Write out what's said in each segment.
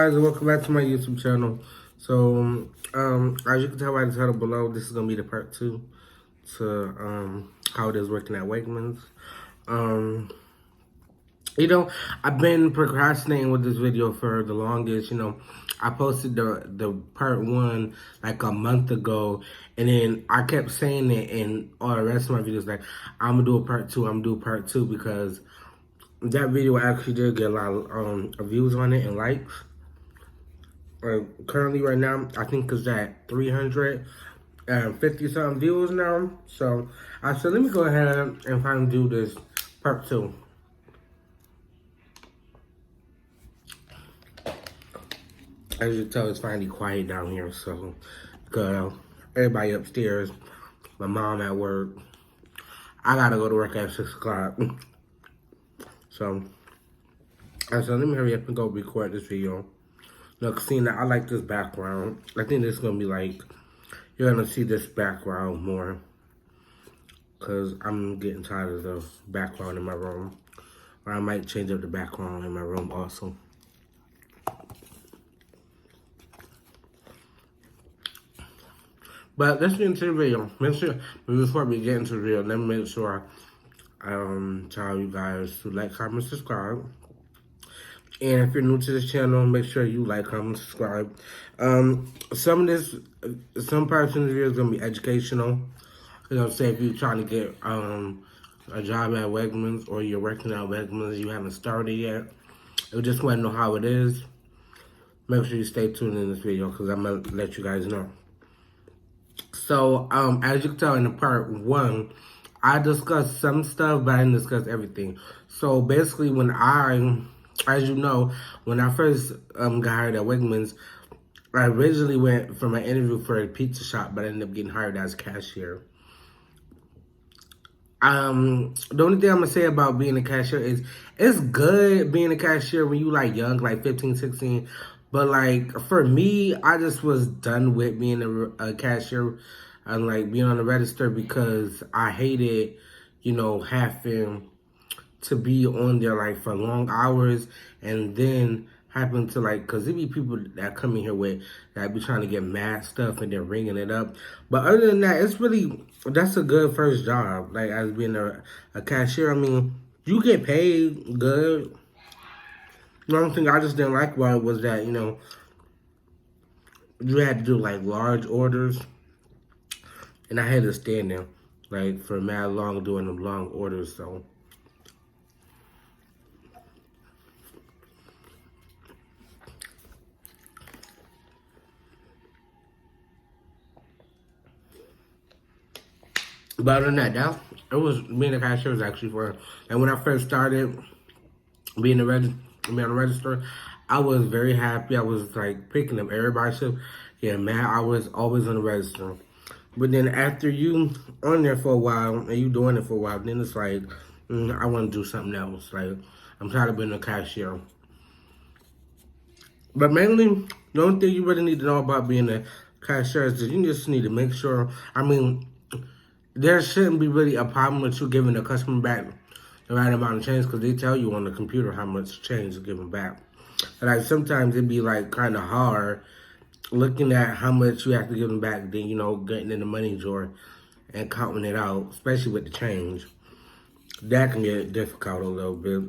guys, and welcome back to my YouTube channel. So, as you can tell by the title below, this is gonna be the part 2 to how it is working at Wegmans. I've been procrastinating with this video for the longest. I posted the part 1 like a month ago, and then I kept saying it in all the rest of my videos, like I'm gonna do a part 2, I'm gonna do a part 2, because that video actually did get a lot of views on it and likes. Currently, right now, I think it's at 350 something views now. So I said, let me go ahead and finally do this part 2. As you can tell, it's finally quiet down here. So, everybody upstairs, my mom at work. I gotta go to work at 6 o'clock. So I said, let me hurry up and go record this video. Look, seeing that I like this background, I think this is gonna be like, you're gonna see this background more, because I'm getting tired of the background in my room. Or I might change up the background in my room also. But let's get into the video. Before we get into the video, let me make sure I tell you guys to like, comment, subscribe. And if you're new to this channel, make sure you like, comment, subscribe. Some parts of the video is gonna be educational. Say if you're trying to get a job at Wegmans, or you're working at Wegmans, you haven't started yet, you just want to know how it is, make sure you stay tuned in this video, because I'm gonna let you guys know. So, as you can tell in the part 1, I discussed some stuff, but I didn't discuss everything. So basically, as you know, when I first got hired at Wegmans, I originally went for my interview for a pizza shop, but I ended up getting hired as cashier. The only thing I'm gonna say about being a cashier is it's good being a cashier when you like young, like 15, 16. But like for me, I just was done with being a cashier and like being on the register, because I hated, having to be on there like for long hours, and then happen to like, because there be people that come in here that be trying to get mad stuff and they're ringing it up. But other than that, that's a good first job, like as being a cashier. I mean, you get paid good. The only thing I just didn't like about it was that, you had to do like large orders, and I had to stand there like for mad long doing them long orders. So but other than that, it was, being a cashier was actually fun. And when I first started being on the register, I was very happy. I was like picking up everybody's shift. Yeah, man, I was always on the register. But then after you on there for a while and you doing it for a while, then it's like, I want to do something else. Like, I'm tired of being a cashier. But mainly, the only thing you really need to know about being a cashier is that you just need to make sure, there shouldn't be really a problem with you giving the customer back the right amount of change, because they tell you on the computer how much change to give them back. And like sometimes it'd be like kind of hard looking at how much you have to give them back, then getting in the money drawer and counting it out, especially with the change. That can get difficult a little bit.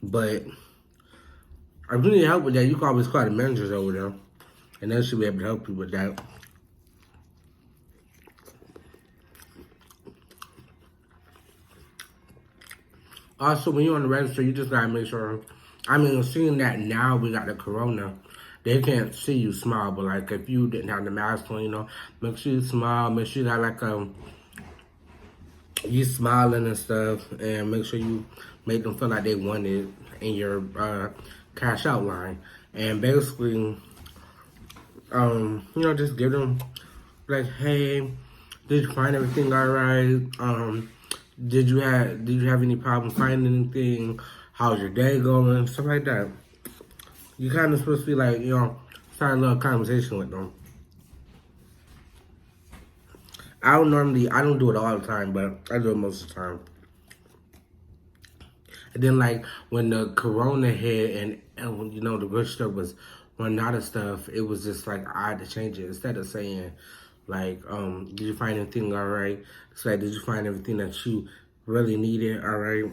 But if you need help with that, you can always call the managers over there, and they should be able to help you with that. Also, when you're on the register, you just gotta make sure, seeing that now we got the corona, they can't see you smile, but like if you didn't have the mask on, make sure you smile, make sure you got like you smiling and stuff, and make sure you make them feel like they want it in your cash out line. And basically, just give them like, hey, did you find everything all right? Did you have any problem finding anything? How's your day going? Stuff like that. You kind of supposed to be like, start a little conversation with them. I don't do it all the time, but I do it most of the time. And then like when the corona hit and when, you know, the grocery store was running out of stuff, it was just like I had to change it. Instead of saying like, did you find anything all right? It's like, did you find everything that you really needed all right?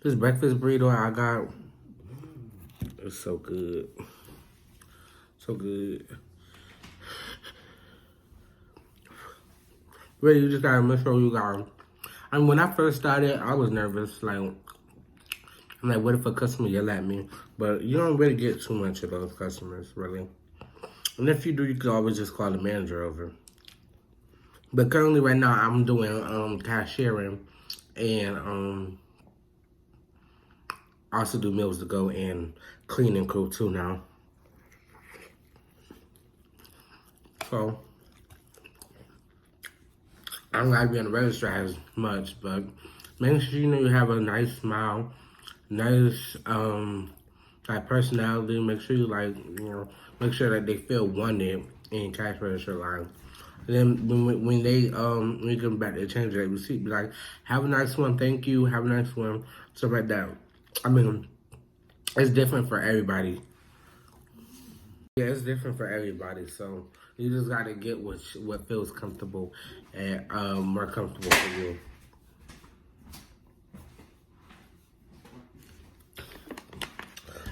This breakfast burrito I got, it's so good. So good. Really, you just gotta make sure you got. I mean, when I first started, I was nervous. Like, I'm like, what if a customer yell at me? But you don't really get too much of those customers, really. And if you do, you can always just call the manager over. But currently, right now, I'm doing cashiering and I also do meals to go and cleaning crew too now. So I don't gotta be on the register as much, but make sure you know you have a nice smile, nice like personality. Make sure you like, you know, make sure that they feel wanted in cash register line. And then when they when you come back, they change their receipt. Be like, have a nice one, thank you, have a nice one, stuff like that. I mean, it's different for everybody. Yeah, it's different for everybody. So you just gotta get what feels comfortable and more comfortable for you.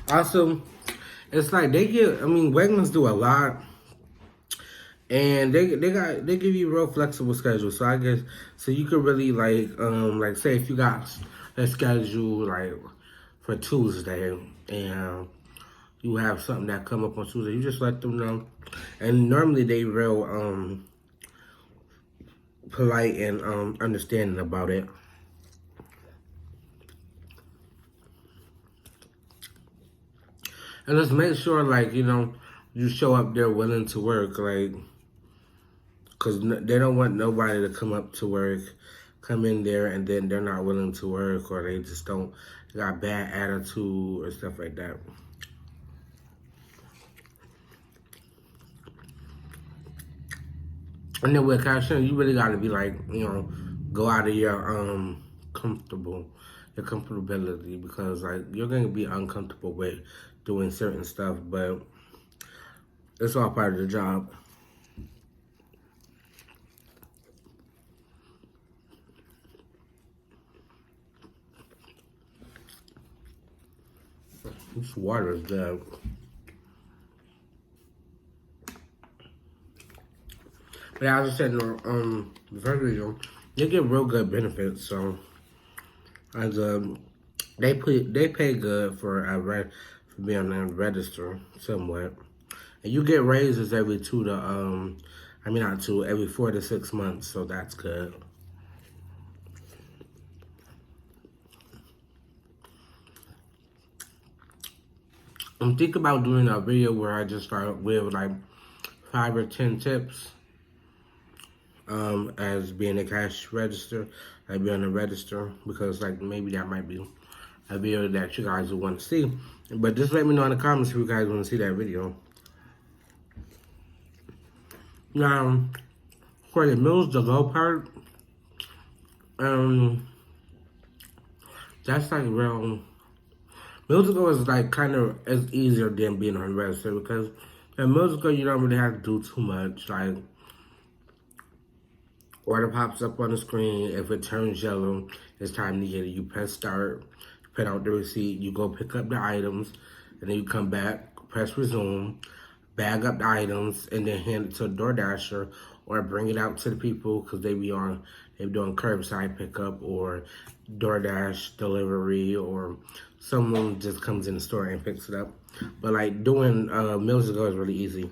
Also, it's like they get. I mean, Wegmans do a lot, and they give you real flexible schedule. So I guess so you could really like say if you got a schedule like for Tuesday and you have something that come up on Tuesday, you just let them know. And normally they real polite and understanding about it. And just make sure, like, you know, you show up there willing to work, like, because they don't want nobody to come up to work, come in there, and then they're not willing to work, or they just don't got bad attitude or stuff like that. And then with cashier, you really got to be like, you know, go out of your your comfortability, because like you're gonna be uncomfortable with doing certain stuff, but it's all part of the job. This water is good. But yeah, as I said in the first video, they get real good benefits. So as they pay good for for being on the register somewhat, and you get raises every every 4 to 6 months. So that's good. I'm thinking about doing a video where I just start with like 5 or 10 tips as being a cash register, like being a register, because like maybe that might be a video that you guys would want to see. But just let me know in the comments if you guys want to see that video. Now, for the meals to go part, that's like real. Meals to go is like kind of as easier than being on register, because at meals to go you don't really have to do too much. Like, order pops up on the screen. If it turns yellow, it's time to get it. You press start, print out the receipt, you go pick up the items, and then you come back, press resume, bag up the items, and then hand it to a DoorDasher or bring it out to the people, because they be doing curbside pickup or DoorDash delivery, or someone just comes in the store and picks it up. But like doing meals to go is really easy.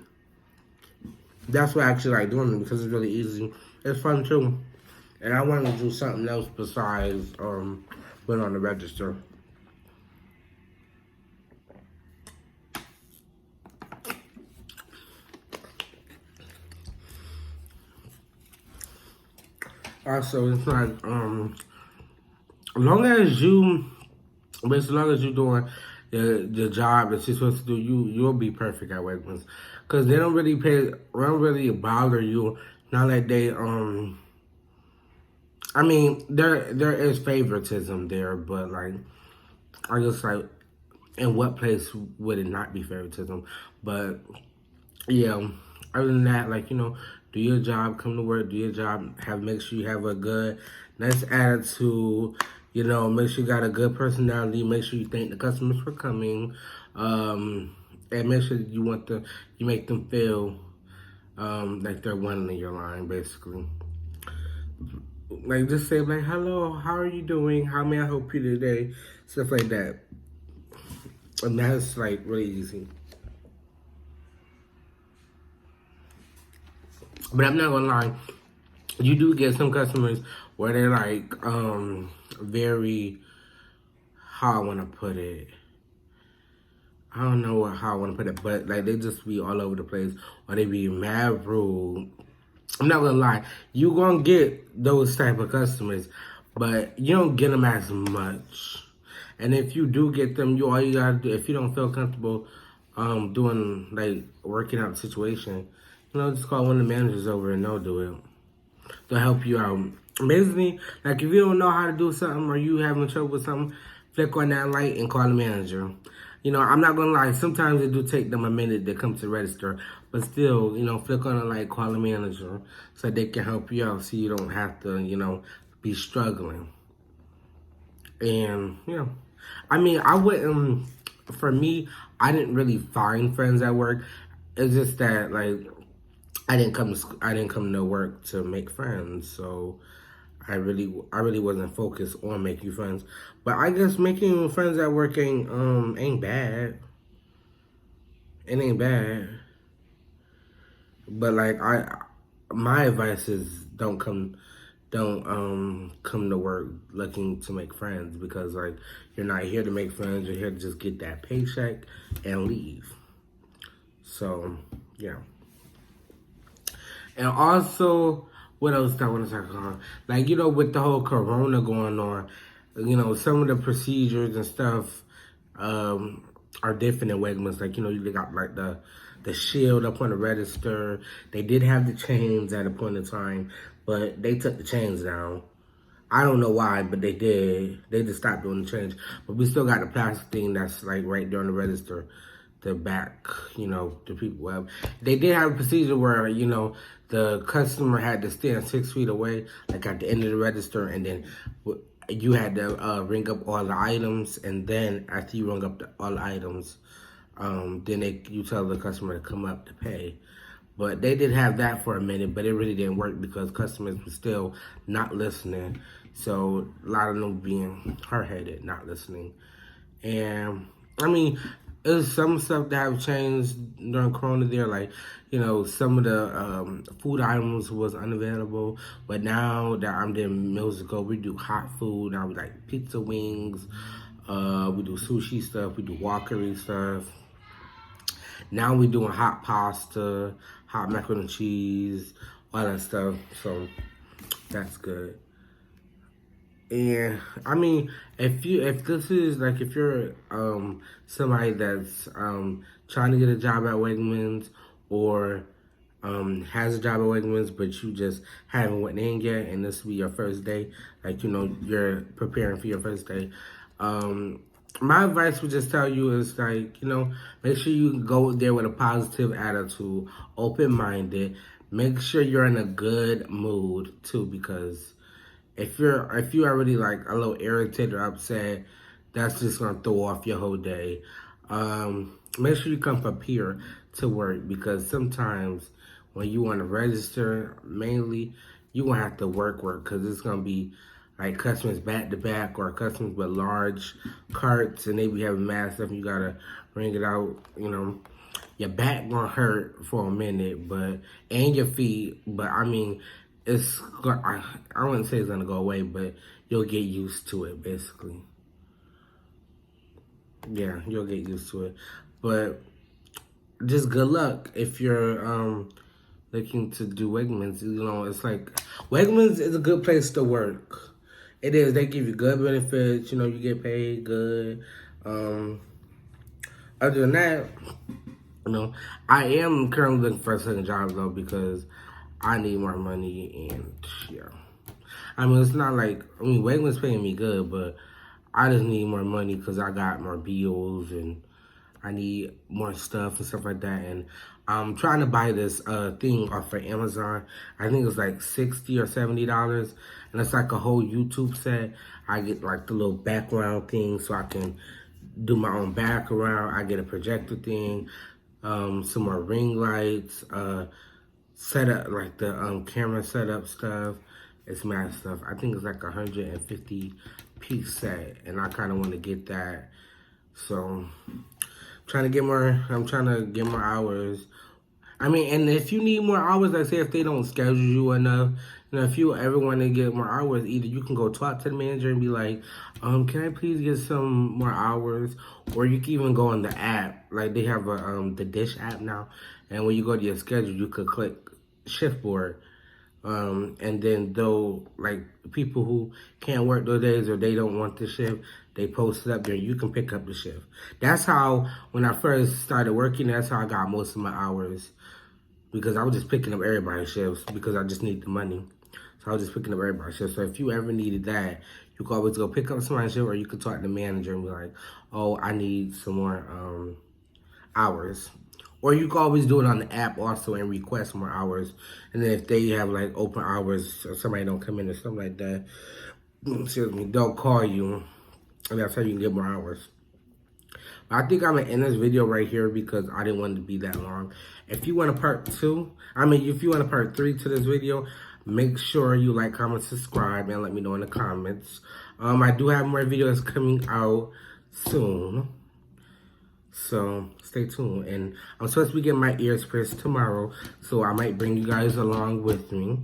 That's why I actually like doing it, because it's really easy. It's fun too. And I want to do something else besides put on the register. Also, it's like as long as you doing the job that you're supposed to do, you'll be perfect at Wegmans, because they don't really bother you not like they I mean, there is favoritism there, but like I just like in what place would it not be favoritism? But yeah, other than that, like, do your job, come to work, do your job, make sure you have a good, nice attitude, make sure you got a good personality, make sure you thank the customers for coming, and make sure you make them feel like they're one in your line, basically. Like, just say, like, hello, how are you doing? How may I help you today? Stuff like that. And that's, like, really easy. But I'm not gonna lie, you do get some customers where they're, like, very, how I want to put it. I don't know how I want to put it, but, like, they just be all over the place, or they be mad rude. I'm not gonna lie, you gonna get those type of customers, but you don't get them as much. And if you do get them, all you gotta do, if you don't feel comfortable doing, like, working out the situation, just call one of the managers over and they'll do it. They'll help you out. Basically, like, if you don't know how to do something or you having trouble with something, flick on that light and call the manager. I'm not gonna lie, sometimes it do take them a minute to come to the register, but still, flick on the light, call the manager so they can help you out so you don't have to, be struggling. And, I mean, I wouldn't, for me, I didn't really find friends at work. It's just that, like, I didn't come to work to make friends, so I really wasn't focused on making friends. But I guess making friends at work ain't bad. It ain't bad. But like my advice is don't come to work looking to make friends, because like you're not here to make friends. You're here to just get that paycheck and leave. So yeah. And also, what else do I want to talk about? Like, with the whole corona going on, some of the procedures and stuff are different in Wegmans. Like, you got like the shield up on the register. They did have the chains at a point in time, but they took the chains down. I don't know why, but they did. They just stopped doing the chains. But we still got the plastic thing that's like right there on the register. The back, the people have. They did have a procedure where, the customer had to stand 6 feet away, like at the end of the register, and then you had to ring up all the items, and then after you rung up all the items, then you tell the customer to come up to pay. But they did have that for a minute, but it really didn't work because customers were still not listening. So a lot of them being hard-headed, not listening. And I mean, there's some stuff that have changed during Corona there, like, some of the food items was unavailable, but now that I'm doing meals to go, we do hot food. Now we like pizza wings, we do sushi stuff, we do walkery stuff. Now we're doing hot pasta, hot macaroni and cheese, all that stuff, so that's good. And I mean, if you're somebody that's trying to get a job at Wegmans, or has a job at Wegmans, but you just haven't went in yet, and this will be your first day, like, you're preparing for your first day, my advice would just tell you is, like, make sure you go there with a positive attitude, open-minded. Make sure you're in a good mood too, because if you already like a little irritated or upset, that's just gonna throw off your whole day. Make sure you come prepared to work, because sometimes when you want to register, mainly you gonna have to work because it's gonna be like customers back to back, or customers with large carts and they be having mad stuff and you gotta bring it out. Your back gonna hurt for a minute, and your feet, but I mean, I wouldn't say it's gonna go away, but you'll get used to it, basically. Yeah, you'll get used to it. But just good luck if you're looking to do Wegmans. It's like Wegmans is a good place to work. It is. They give you good benefits. You get paid good. Other than that, I am currently looking for a second job though, because I need more money, and yeah. I mean, it's not like, Wegmans paying me good, but I just need more money because I got more bills and I need more stuff and stuff like that. And I'm trying to buy this thing off of Amazon. I think it's like $60 or $70. And it's like a whole YouTube set. I get like the little background thing so I can do my own background. I get a projector thing, some more ring lights, set up like the camera setup stuff. It's mad stuff. I think it's like 150 piece set, and I kind of want to get that. So trying to get more. I'm trying to get more hours. I mean, and if you need more hours, like say if they don't schedule you enough, if you ever want to get more hours, either you can go talk to the manager and be like, can I please get some more hours? Or you can even go on the app. Like they have the Dish app now. And when you go to your schedule, you could click shift board. And then though, like people who can't work those days or they don't want the shift, they post it up there. You can pick up the shift. That's how, when I first started working, that's how I got most of my hours. Because I was just picking up everybody's shifts because I just need the money. So I was just picking up everybody's shifts. So if you ever needed that, you could always go pick up somebody's shift, or you could talk to the manager and be like, oh, I need some more hours. Or you can always do it on the app also and request more hours. And then if they have like open hours or somebody don't come in or something like that, excuse me, they'll call you. And that's how you can get more hours. But I think I'm going to end this video right here because I didn't want it to be that long. If you want a part 2, if you want a part 3 to this video, make sure you like, comment, subscribe, and let me know in the comments. I do have more videos coming out soon. So stay tuned. And I'm supposed to be getting my ears pierced tomorrow, so I might bring you guys along with me.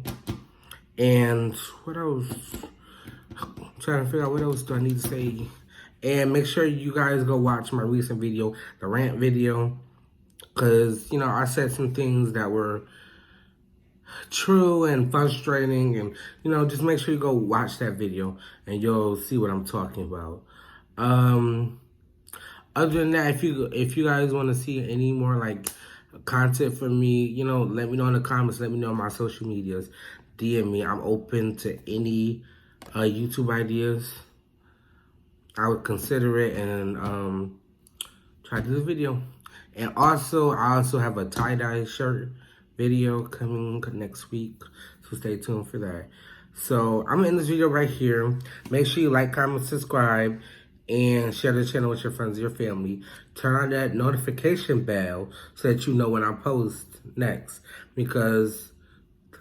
And what else? I'm trying to figure out what else do I need to say. And make sure you guys go watch my recent video, the rant video. Because, I said some things that were true and frustrating. And, just make sure you go watch that video and you'll see what I'm talking about. Other than that, if you guys want to see any more like content from me, let me know in the comments. Let me know on my social medias. DM me. I'm open to any YouTube ideas. I would consider it and try to do the video. And also, I also have a tie-dye shirt video coming next week. So stay tuned for that. So I'm going to end this video right here. Make sure you like, comment, subscribe, and share the channel with your friends and your family. Turn on that notification bell so that you know when I post next. Because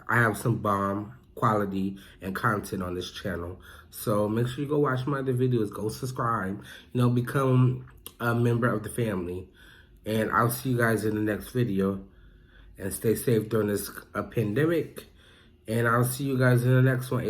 I have some bomb quality and content on this channel. So make sure you go watch my other videos. Go subscribe. Become a member of the family. And I'll see you guys in the next video. And stay safe during this pandemic. And I'll see you guys in the next one.